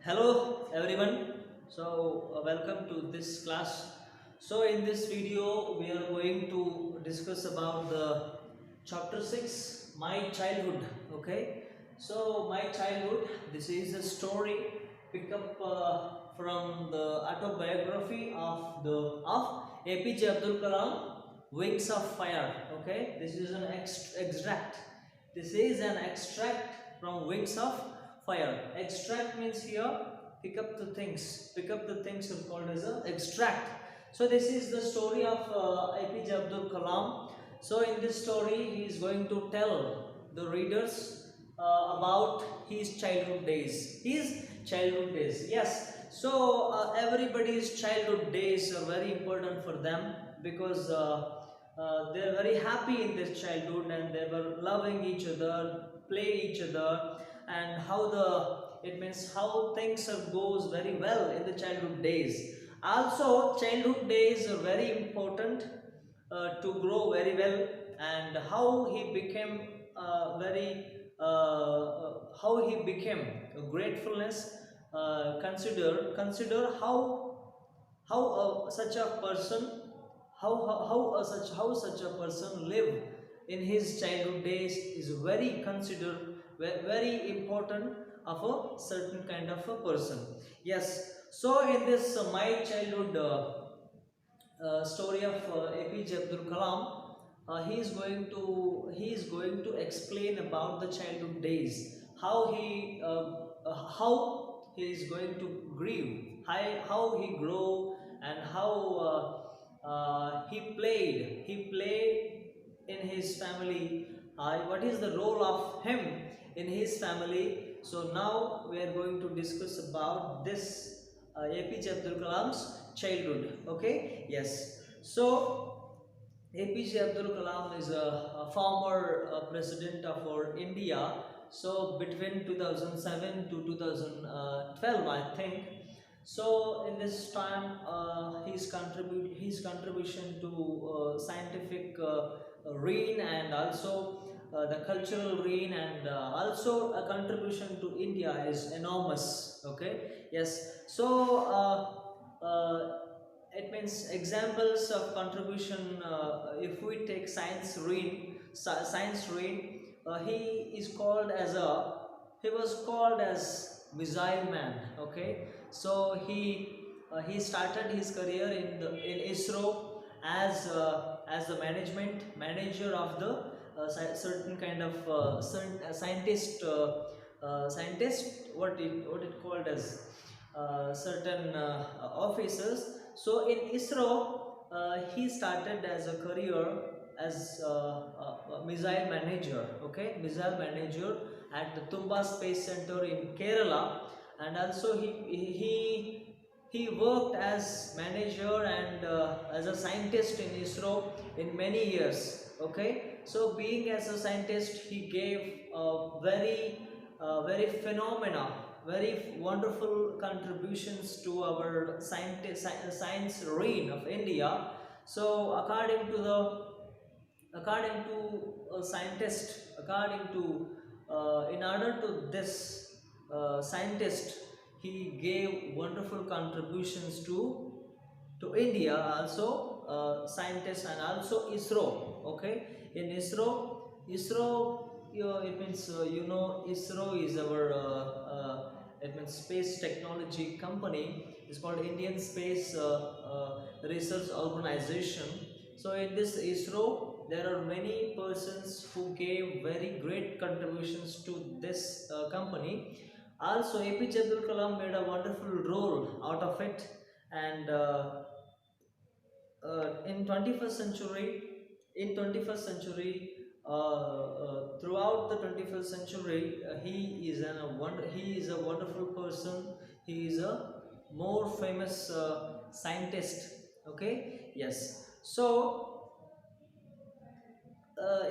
Hello everyone. Welcome to this class. So in this video we are going to discuss about the chapter 6, my childhood. Okay, so my childhood, this is a story picked up from the autobiography of APJ Abdul Kalam, Wings of Fire. Okay, this is an extract. This is an extract from Wings of Fire. Extract means here pick up the things. Pick up the things are called as a extract. So this is the story of APJ Abdul Kalam. So in this story he is going to tell the readers about his childhood days. His childhood days. Yes. So everybody's childhood days are very important for them because they are very happy in their childhood and they were loving each other, play each other, and it means how things goes very well in the childhood days. Also, childhood days are very important to grow very well, and how he became gratefulness. Consider how such a person how such a person live in his childhood days is very considered very important of a certain kind of a person. Yes, so in this my childhood story of APJ Abdul Kalam, he is going to explain about the childhood days, how he is going to grieve, how he grew, and how he played in his family. What is the role of him in his family? So now we are going to discuss about this APJ Abdul Kalam's childhood. Okay, yes. So APJ Abdul Kalam is a former president of our India. So between 2007 to 2012, I think. So in this time, his contribution to scientific reign, and also the cultural reign, and also a contribution to India is enormous. Okay, yes. So it means examples of contribution. If we take science reign, he was called as missile man. Okay, so he started his career in ISRO as the manager of the certain kind of scientist, what it called as certain officers. So in ISRO, he started as a career as a missile manager. Okay, missile manager at the Tumba Space Center in Kerala, and also he worked as manager and as a scientist in ISRO in many years. Okay, so being as a scientist, he gave very very wonderful contributions to our science reign of India. So according to a scientist, in order to this scientist, he gave wonderful contributions to India, also scientists, and also ISRO. Okay, in ISRO, it means ISRO is our it means space technology company. It's called Indian Space Research Organization. So in this ISRO, there are many persons who gave very great contributions to this company. Also, APJ Abdul Kalam made a wonderful role out of it, and in 21st century, throughout the 21st century, he is a wonderful person. He is a more famous scientist. Okay, yes. So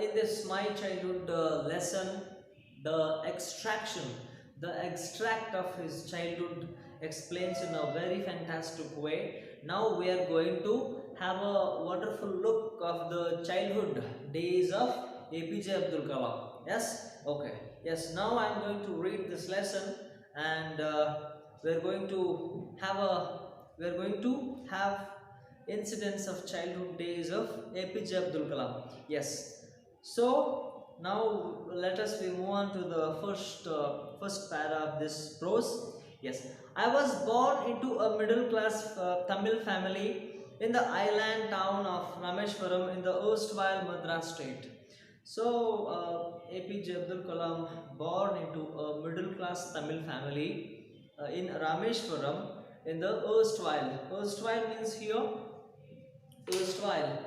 in this my childhood lesson, the extract of his childhood explains in a very fantastic way. Now we are going to have a wonderful look of the childhood days of APJ Abdul Kalam. Yes, okay, yes. Now I am going to read this lesson, and we are going to have incidents of childhood days of APJ Abdul Kalam. Yes. So now let us we move on to the first para of this prose. Yes, I was born into a middle class Tamil family in the island town of Rameshwaram in the erstwhile Madras state. So APJ Abdul Kalam born into a middle class Tamil family in Rameshwaram in the erstwhile. Erstwhile means here erstwhile.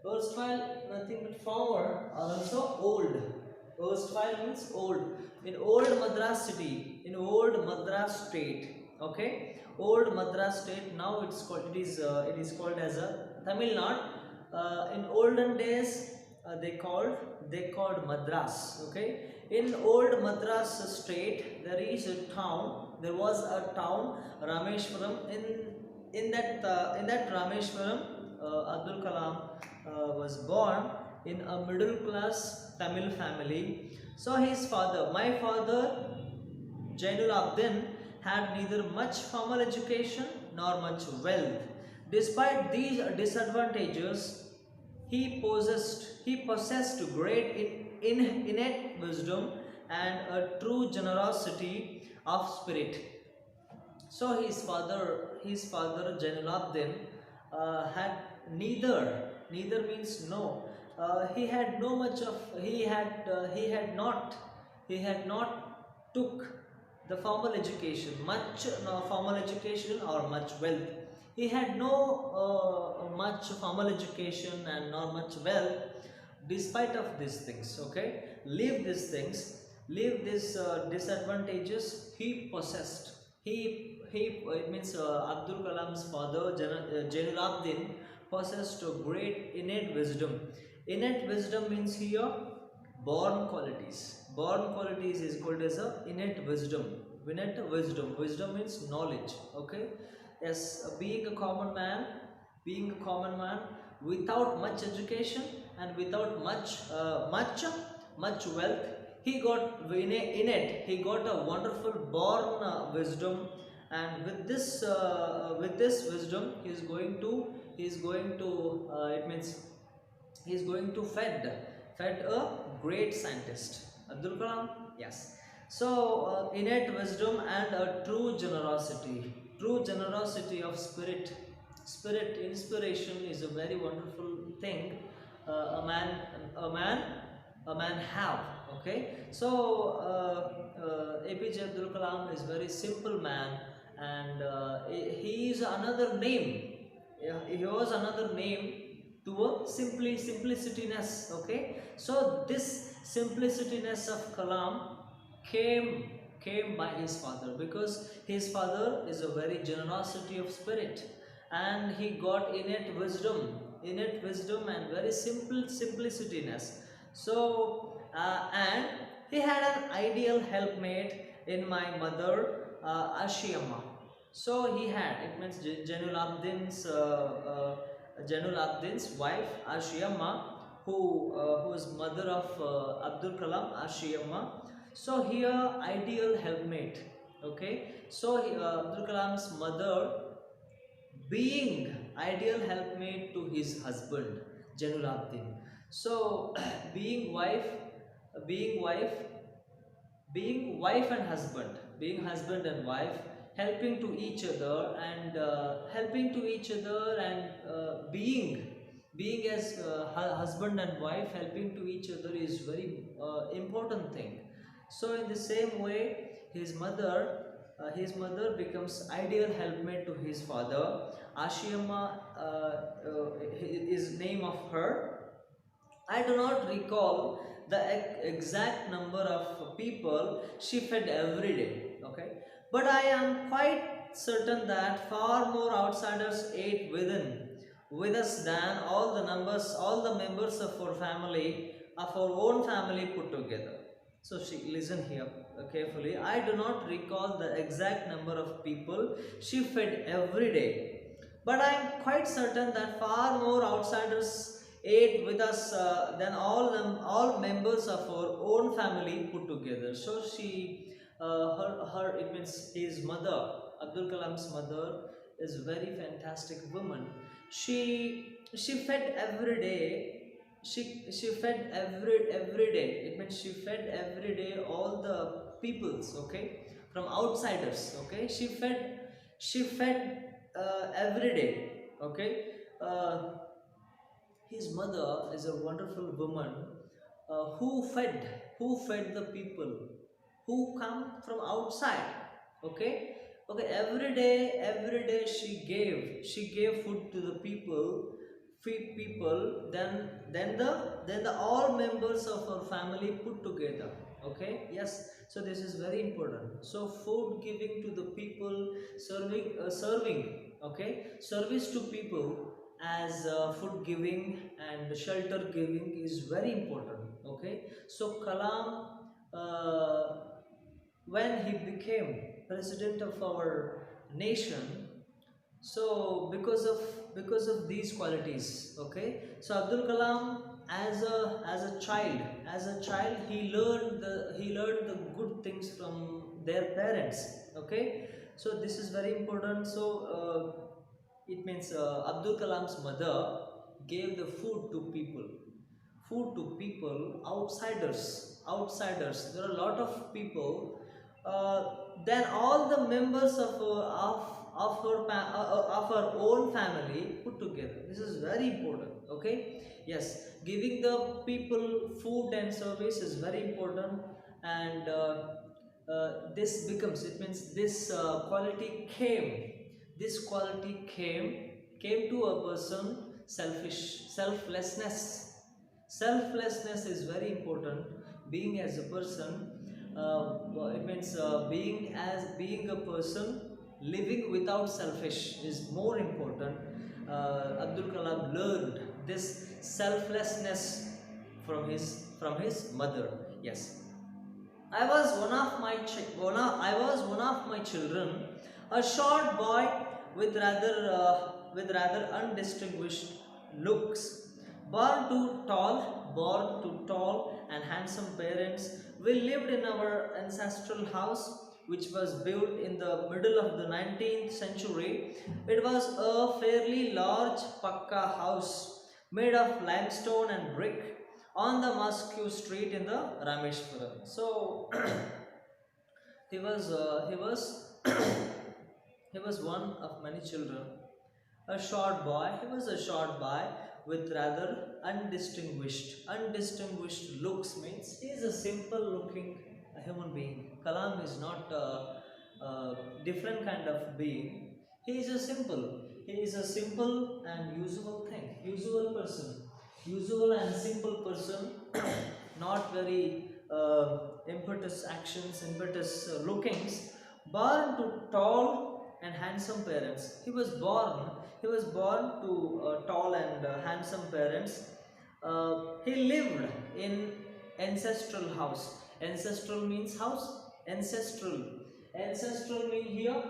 Erstwhile nothing but former or also old. Erstwhile means old. In old Madras city, in old Madras state. Okay, old Madras state. Now it is called as a Tamil Nadu. In olden days, they called Madras. Okay, in old Madras state, there is a town. There was a town Rameshwaram. In that Rameshwaram, Abdul Kalam was born in a middle class Tamil family. So my father, Jainul Abdin, had neither much formal education nor much wealth. Despite these disadvantages, he possessed great innate wisdom and a true generosity of spirit. So his father Jainulabdin had neither means no. He had no much of he had not took the formal education, much no formal education or much wealth. He had no much formal education and not much wealth. Despite of these things, okay, leave these things, leave these disadvantages. He possessed. It means Abdul Kalam's father Jainulabdin possessed a great innate wisdom. Innate wisdom means here born qualities. Born qualities is called as a innate wisdom. Innate wisdom. Wisdom means knowledge. Okay. Yes, being a common man without much education and without much wealth, he got innate. He got a wonderful born wisdom, and with this wisdom, he is going to it means he is going to fed a great scientist, Abdul Kalam. Yes. So innate wisdom and a true generosity of spirit. Inspiration is a very wonderful thing. A man have. Okay. So APJ Abdul Kalam is very simple man, and he is another name. Yeah, he was another name to a simplicityness. Okay. So this simplicityness of Kalam came by his father, because his father is a very generosity of spirit, and he got innate wisdom and very simplicityness. So and he had an ideal helpmate in my mother, Ashiyamma. So he had, it means Jainul Abdin's wife Ashiyamma, who was mother of Abdul Kalam, Ashiyamma. So here ideal helpmate. Okay. So Abdul Kalam's mother being ideal helpmate to his husband Jainul Abdin. So being wife and husband, being husband and wife, helping to each other and being as husband and wife helping to each other is very important thing. So in the same way, his mother becomes ideal helpmate to his father. Ashiyamma is name of her. I do not recall the exact number of people she fed every day. Okay, but I am quite certain that far more outsiders ate with us than all the members of our own family put together. So listen here carefully. I do not recall the exact number of people she fed every day, but I am quite certain that far more outsiders ate with us than all members of our own family put together. So it means his mother Abdul Kalam's mother is very fantastic woman. She fed every day. She fed every day. It means she fed every day all the peoples, okay, from outsiders. Okay, she fed every day. Okay, uh, his mother is a wonderful woman, who fed the people who come from outside. Okay, okay, every day she gave food to the people, feed people. Then the all members of her family put together. Okay, yes. So this is very important. So food giving to the people, serving, okay, service to people as food giving and shelter giving is very important. Okay, so Kalam, uh, when he became president of our nation, so because of these qualities. Okay, so Abdul Kalam, as a child he learned the good things from their parents. Okay, so this is very important. So it means Abdul Kalam's mother gave the food to people, outsiders. There are a lot of people. Then all the members of her own family put together. This is very important. Okay, yes, giving the people food and service is very important. And this becomes, it means this quality came to a person. Selflessness is very important. Being as a person, it means being a person living without selfish is more important. Abdul Kalam learned this selflessness from his mother. Yes, I was one of my children, a short boy with rather undistinguished looks, born to tall and handsome parents. We lived in our ancestral house, which was built in the middle of the 19th century. It was a fairly large Pakka house made of limestone and brick on the Mosque Street in the Rameshwaram. So he was he was one of many children. A short boy. He was a short boy with rather undistinguished looks. Means he is a simple looking human being. Kalam is not a different kind of being. He is a simple. He is a simple and usual thing. Usual person. Usual and simple person. Not very impetus actions, impetus lookings. Born to tall and handsome parents. He was born to tall and handsome parents. He lived in ancestral house. Ancestral means house. Ancestral mean here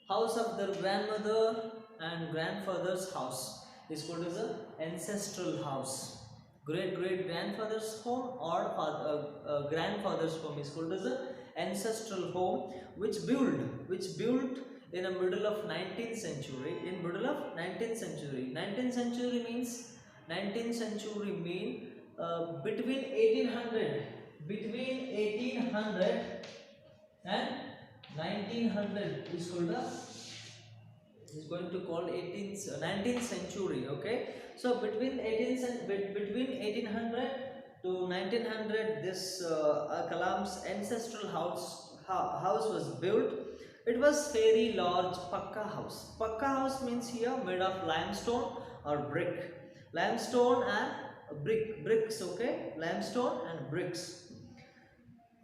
house of their grandmother and grandfather's house is called as a ancestral house. Great grandfather's home or grandfather's home is called as a ancestral home, which built in the middle of 19th century. 19th century mean between 1800 and 1900 is called the is going to call 19th century. Okay, so between 1800 to 1900, this Kalam's ancestral house was built. It was very large Pakka house. Pakka house means here made of limestone or brick. Limestone and bricks. Okay, limestone and bricks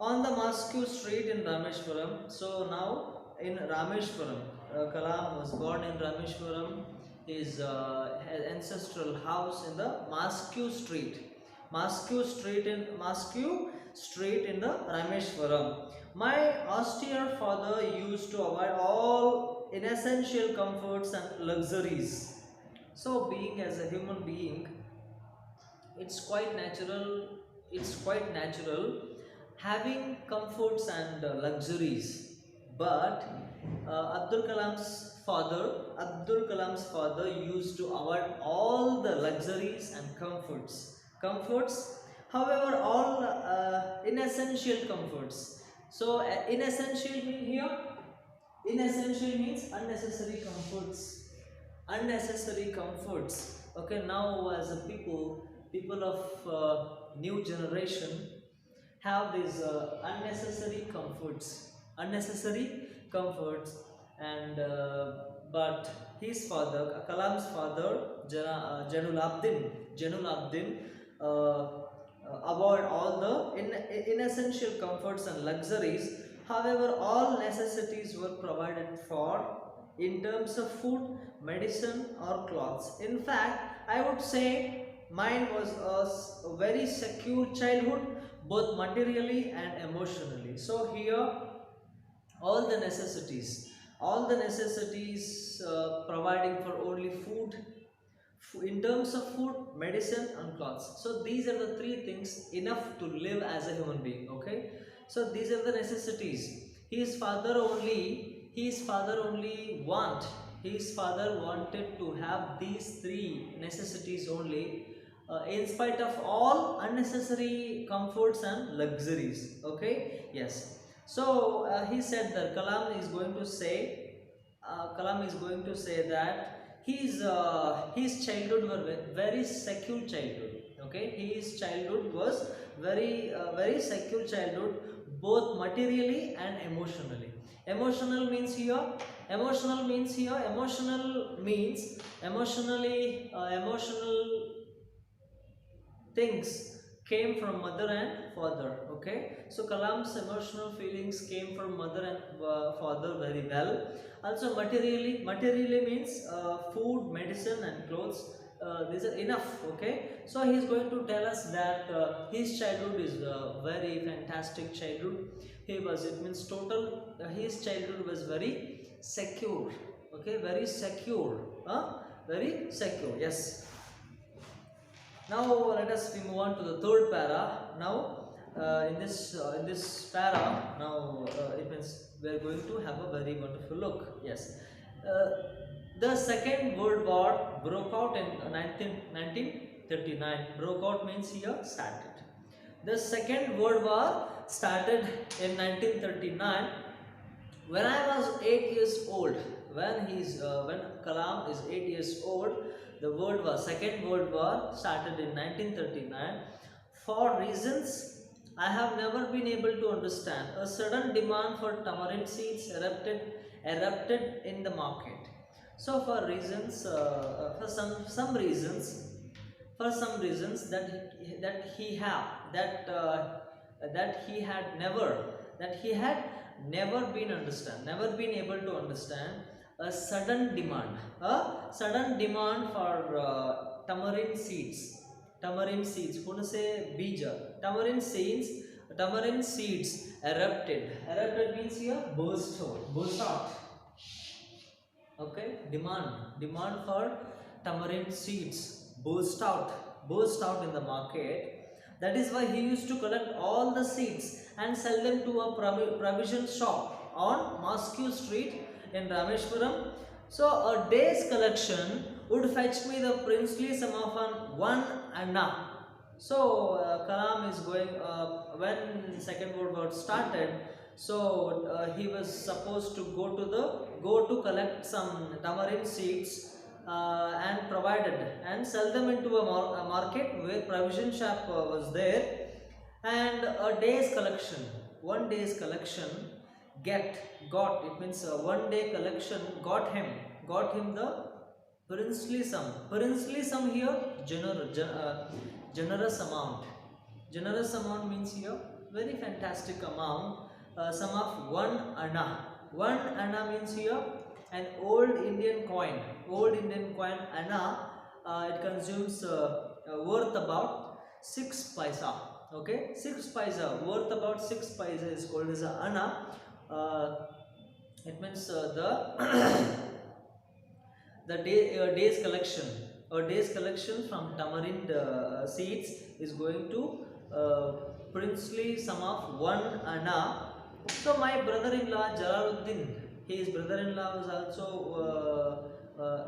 on the Mosque Street in Rameshwaram. So now in Rameshwaram, Kalam was born in Rameshwaram. His ancestral house in the Mosque Street in the Rameshwaram. My austere father used to avoid all inessential comforts and luxuries. So being as a human being, it's quite natural. it's quite natural having comforts and luxuries, but Abdul Kalam's father used to avoid all the luxuries and comforts, however, all inessential comforts. So inessential here, inessential means unnecessary comforts. Okay, now as a people of new generation have these unnecessary comforts, and but his father, Kalam's father, Janul Abdin, avoid all the inessential comforts and luxuries. However, all necessities were provided for in terms of food, medicine, or clothes. In fact, I would say mine was a very secure childhood, both materially and emotionally. So here, all the necessities providing for only food, in terms of food, medicine, and clothes. So these are the three things enough to live as a human being. Okay, so these are the necessities. His father wanted to have these three necessities only, in spite of all unnecessary comforts and luxuries. Okay, yes. So he said that Kalam is going to say that his childhood was very secure childhood. Okay, his childhood was very secure childhood, both materially and emotionally. Emotional means here emotional things came from mother and father. Okay, so Kalam's emotional feelings came from mother and father very well. Also materially means food, medicine, and clothes. These are enough. Okay, so he is going to tell us that his childhood is very fantastic childhood. It means total, his childhood was very secure. Okay, very secure. Very secure, yes. Now let us move on to the third para. Now in this para, now it means we are going to have a very wonderful look. Yes, the Second World War broke out in 1939. Broke out means here started. The Second World War started in 1939. When I was 8 years old, when Kalam is 8 years old, the Second World War started in 1939. For reasons I have never been able to understand, a sudden demand for tamarind seeds erupted in the market. So for reasons, for some reasons, that he had that he had never been able to understand, a sudden demand for tamarind seeds who say bija, tamarind seeds erupted means here burst out. Okay, demand for tamarind seeds burst out in the market. That is why he used to collect all the seeds and sell them to a provision shop on Moscow Street in Rameshwaram. So a day's collection would fetch me the princely sum of 1 anna. So Kalam is going, when Second World War started, so he was supposed to go to collect some tamarind seeds and provided and sell them into a market where provision shop was there, and one day's collection got it means one day collection got him the princely sum here, generous amount means here very fantastic amount, sum of 1 anna means here an old Indian coin anna. It consumes worth about 6 paisa. Okay, 6 paisa, worth about 6 paisa is called as a anna. It means the day's collection from tamarind seeds is going to uh, princely sum of 1 anna. So my brother-in-law Jalaluddin, his brother-in-law was also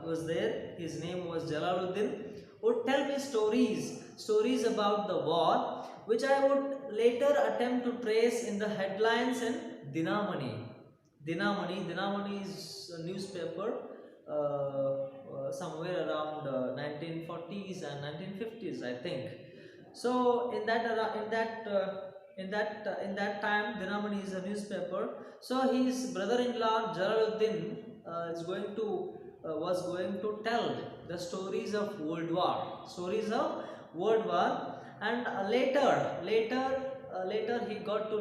was there. His name was Jalaluddin. Would tell me stories about the war, which I would later attempt to trace in the headlines in Dinamani. Dinamani is a newspaper somewhere around 1940s and 1950s, I think. So in that time, Dinamani is a newspaper. So his brother-in-law Jalaluddin was going to tell the stories of World War, and later he got to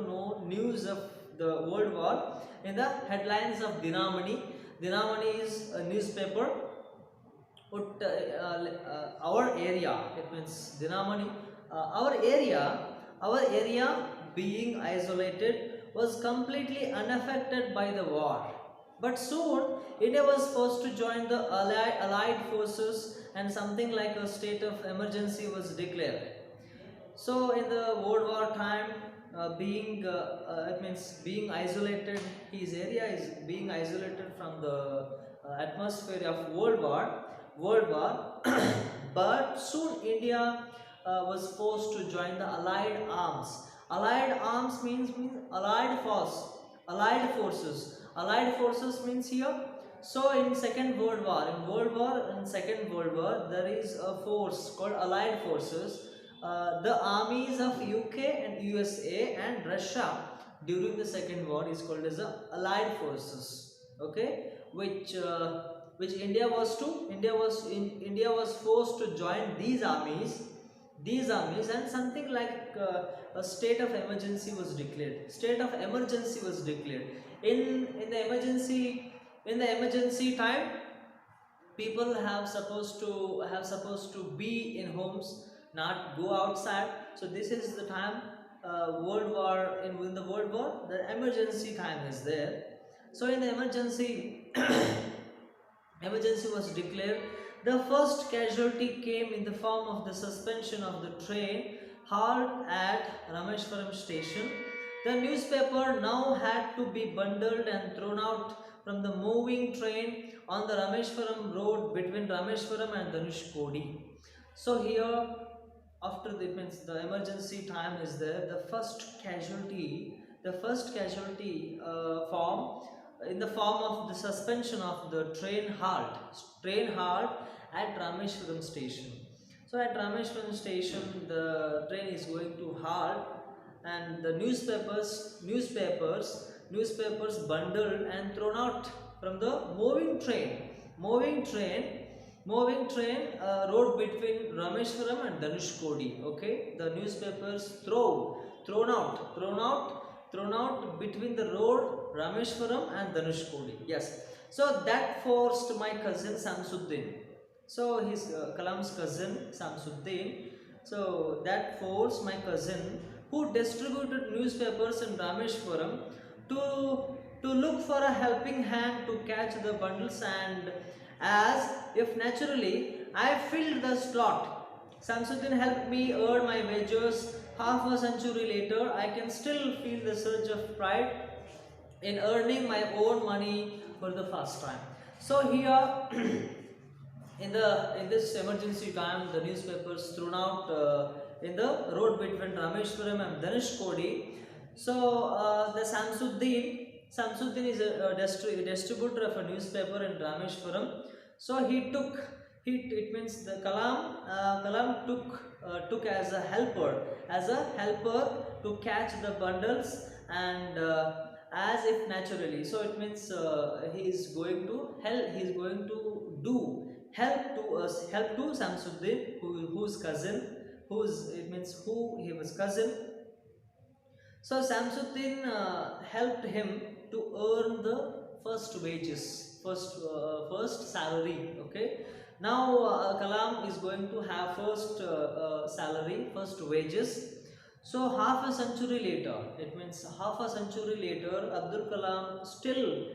know news of the World War in the headlines of Dinamani. Dinamani is a newspaper. Our area, it means Dinamani, our area being isolated was completely unaffected by the war. But soon India was forced to join the allied forces, and something like a state of emergency was declared. So in the World War time, it means being isolated, his area is being isolated from the atmosphere of World War. But soon India was forced to join the Allied arms. Allied arms means Allied forces. Allied forces means here. So in Second World War, in Second World War, there is a force called Allied forces. The armies of UK and USA and Russia during the Second War is called as the Allied forces. Okay, which India was forced to join these armies, and something like a state of emergency was declared. In the emergency time, people have supposed to be in homes, not go outside. So this is the time, in the World War, the emergency time is there. So in the emergency was declared. The first casualty came in the form of the suspension of the train halt at Rameshwaram station. The newspaper now had to be bundled and thrown out from the moving train on the Rameshwaram road between Rameshwaram and Dhanushkodi. So here, after the emergency time is there, the first casualty form in the form of the suspension of the train halt at Rameshwaram station. So at Rameshwaram station, the train is going to halt, and the newspapers bundled and thrown out from the moving train road between Rameshwaram and Dhanushkodi. Okay, the newspapers thrown out between the road Rameshwaram and Dhanushkodi. Yes, so that forced my cousin Samsuddin. So his Kalam's cousin Samsuddin. So that forced my cousin, who distributed newspapers in Rameshwaram, to look for a helping hand to catch the bundles, and as if naturally I filled the slot. Samsuddin helped me earn my wages. Half a century later, I can still feel the surge of pride in earning my own money for the first time. So here, in this emergency time, the newspapers thrown out in the road between Rameshwaram and Dhanushkodi. So the Samsuddin is a distributor of a newspaper in Rameshwaram. So it means the Kalam took as a helper to catch the bundles, and as if naturally. So it means he is going to help to Samsuddin, who he was cousin. So Samsuddin helped him to earn the first wages, first salary. Okay. Now Kalam is going to have first salary, first wages. So half a century later, Abdul Kalam still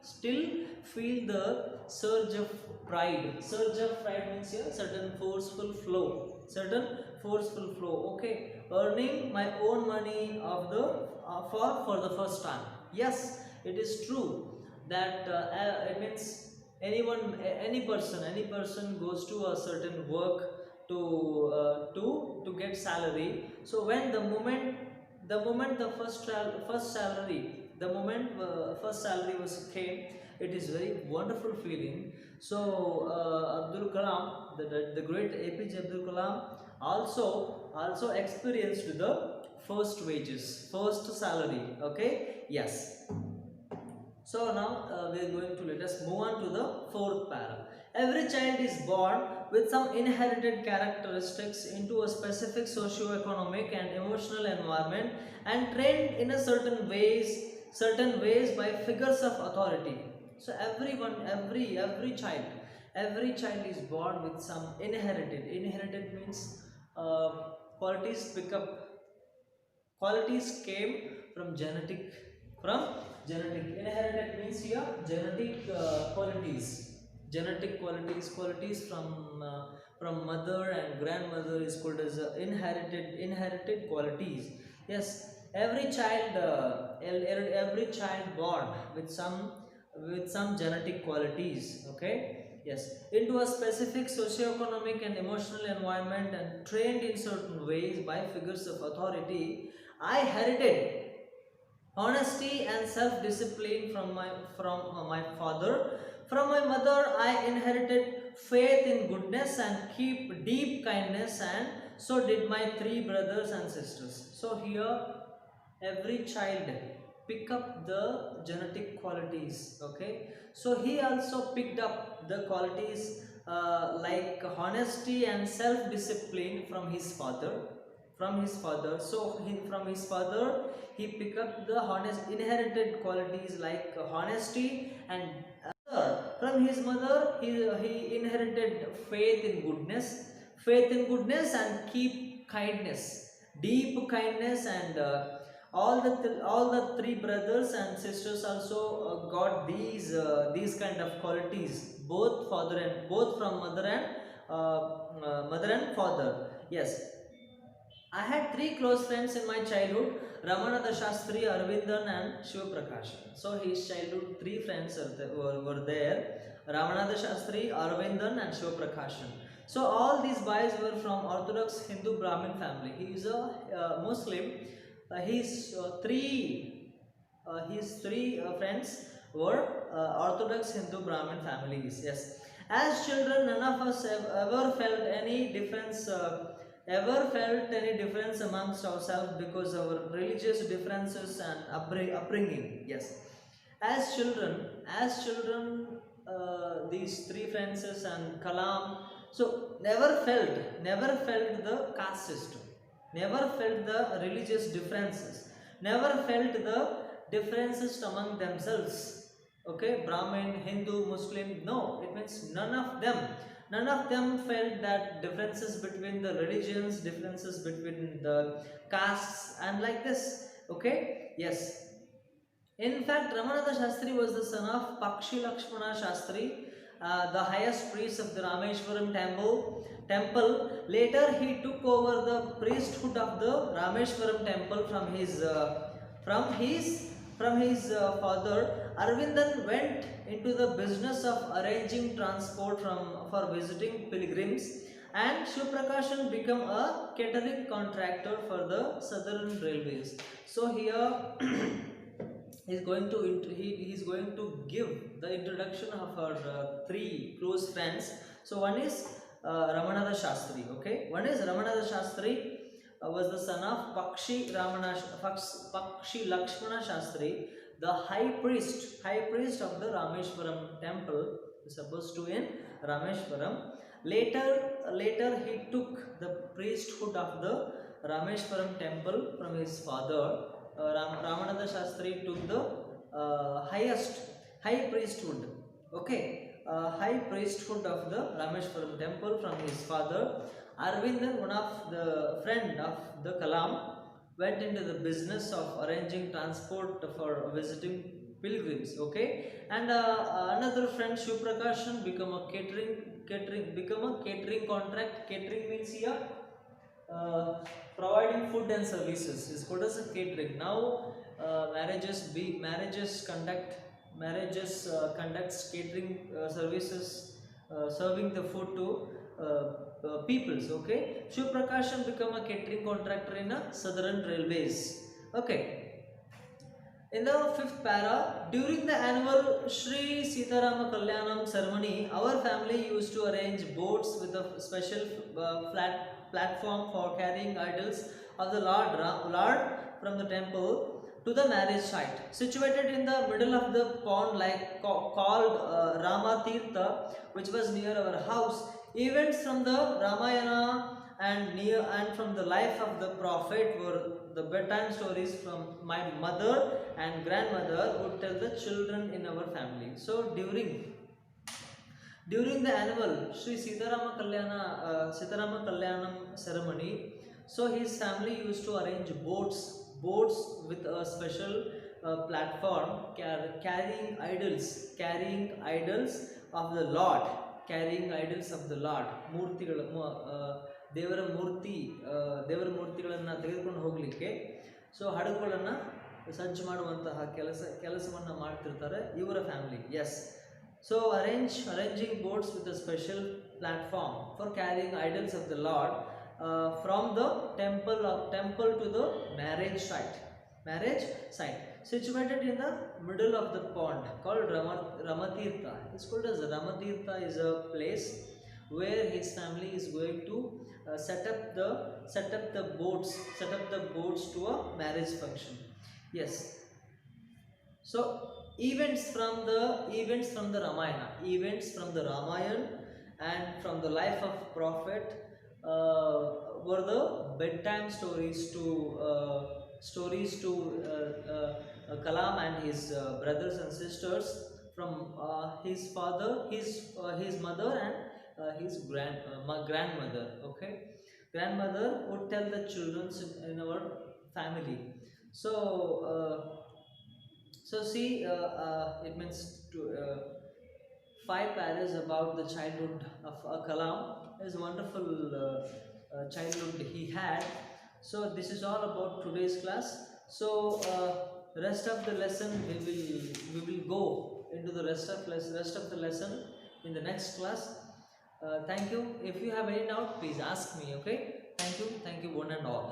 still feel the surge of pride. Surge of pride means here certain forceful flow, certain forceful flow. Okay, earning my own money of the for the first time. Yes, it is true that it means anyone, any person goes to a certain work to get salary. So when the first salary, the moment first salary was came, it is very wonderful feeling. So Abdul Kalam, the great APJ Abdul Kalam also experienced the first wages, first salary. Okay, yes. So now we are going to, let us move on to the fourth para. Every child is born with some inherited characteristics into a specific socio-economic and emotional environment and trained in a certain ways by figures of authority. So every child is born with some inherited. Inherited means qualities pick up. Qualities came from genetic. Inherited means here genetic qualities from mother and grandmother is called as inherited qualities. Yes, every child born with some genetic qualities. Okay, yes, into a specific socio-economic and emotional environment and trained in certain ways by figures of authority. I inherited honesty and self-discipline from my father. From my mother, I inherited faith in goodness and keep deep kindness, and so did my three brothers and sisters. So here, every child pick up the genetic qualities. Okay, so he also picked up the qualities like honesty and self-discipline from his father. So from his father he picked up the honest inherited qualities like honesty, and from his mother he inherited faith in goodness and keep kindness, deep kindness, and all the three brothers and sisters also got these kind of qualities, both from mother and father. Yes, I had three close friends in my childhood: Ramananda Shastri, Arvindan, and Shiva Prakashan. So his childhood three friends were there: Ramananda Shastri, Arvindan, and Shiva Prakashan. So all these boys were from Orthodox Hindu Brahmin family. He is a Muslim. His three friends were Orthodox Hindu Brahmin families. Yes. As children, none of us ever felt any difference amongst ourselves because of our religious differences and upbringing. Yes, as children, these three friends and Kalam, so never felt the caste system, never felt the religious differences, never felt the differences among themselves. Okay, Brahmin, Hindu, Muslim, no, it means none of them felt that differences between the religions, differences between the castes, and like this. Okay, yes. In fact, Ramananda Shastri was the son of Pakshi Lakshmana Shastri, the highest priest of the Rameshwaram temple. Later, he took over the priesthood of the Rameshwaram temple from his father. Arvindan went into the business of arranging transport for visiting pilgrims, and Shivprakashan became a catering contractor for the Southern Railways. So here he's going to give the introduction of our three close friends. So one is Ramananda Shastri. Okay, one is Ramananda Shastri. Was the son of Pakshi Lakshmana Shastri, the high priest of the Rameshwaram temple, supposed to in Rameshwaram. Later he took the priesthood of the Rameshwaram temple from his father. Ramananda Shastri took the high priesthood. Okay, high priesthood of the Rameshwaram temple from his father. Arvindan, one of the friend of the Kalam, went into the business of arranging transport for visiting pilgrims. Okay, and another friend Shiv Prakashan become a catering contract. Catering means here providing food and services is called as a catering. Now marriages conducts catering services, serving the food to peoples. Okay, Shiv Prakashan become a catering contractor in a Southern Railways. Okay. In the fifth para, during the annual Sri Sitarama Kalyanam ceremony, our family used to arrange boats with a special platform for carrying idols of the Lord from the temple to the marriage site. Situated in the middle of the pond, called Rama Tirtha, which was near our house, events from the Ramayana and from the life of the prophet were the bedtime stories from my mother and grandmother would tell the children in our family. So during the annual Sri Sitarama Kalyanam ceremony, so his family used to arrange boats with a special platform carrying idols of the Lord, ದೇವರ ಮೂರ್ತಿಗಳನ್ನು ತೆಗೆದುಕೊಂಡು ಹೋಗಲಿಕ್ಕೆ so ಹಡಗುಗಳನ್ನು ಸಜ್ಜು ಮಾಡುವಂತಹ ಕೆಲಸವನ್ನು ಮಾಡ್ತಿರ್ತಾರೆ ಇವರ family. Yes, so arranging boats with a special platform for carrying idols of the Lord from the temple to the marriage site situated in the middle of the pond called Ramatirtha. It's called as Ramatirtha is a place where his family is going to set up the boats to a marriage function. Yes, so events from the Ramayana and from the life of prophet were the bedtime stories to Kalam and his brothers and sisters from his father, his mother and his grandmother. Okay, grandmother would tell the children in our family. So see, it means to 5 paras about the childhood of Kalam. His wonderful childhood he had. So this is all about today's class. So rest of the lesson we will go into the rest of the lesson in the next class. Thank you. If you have any doubt, please ask me. Okay, thank you one and all.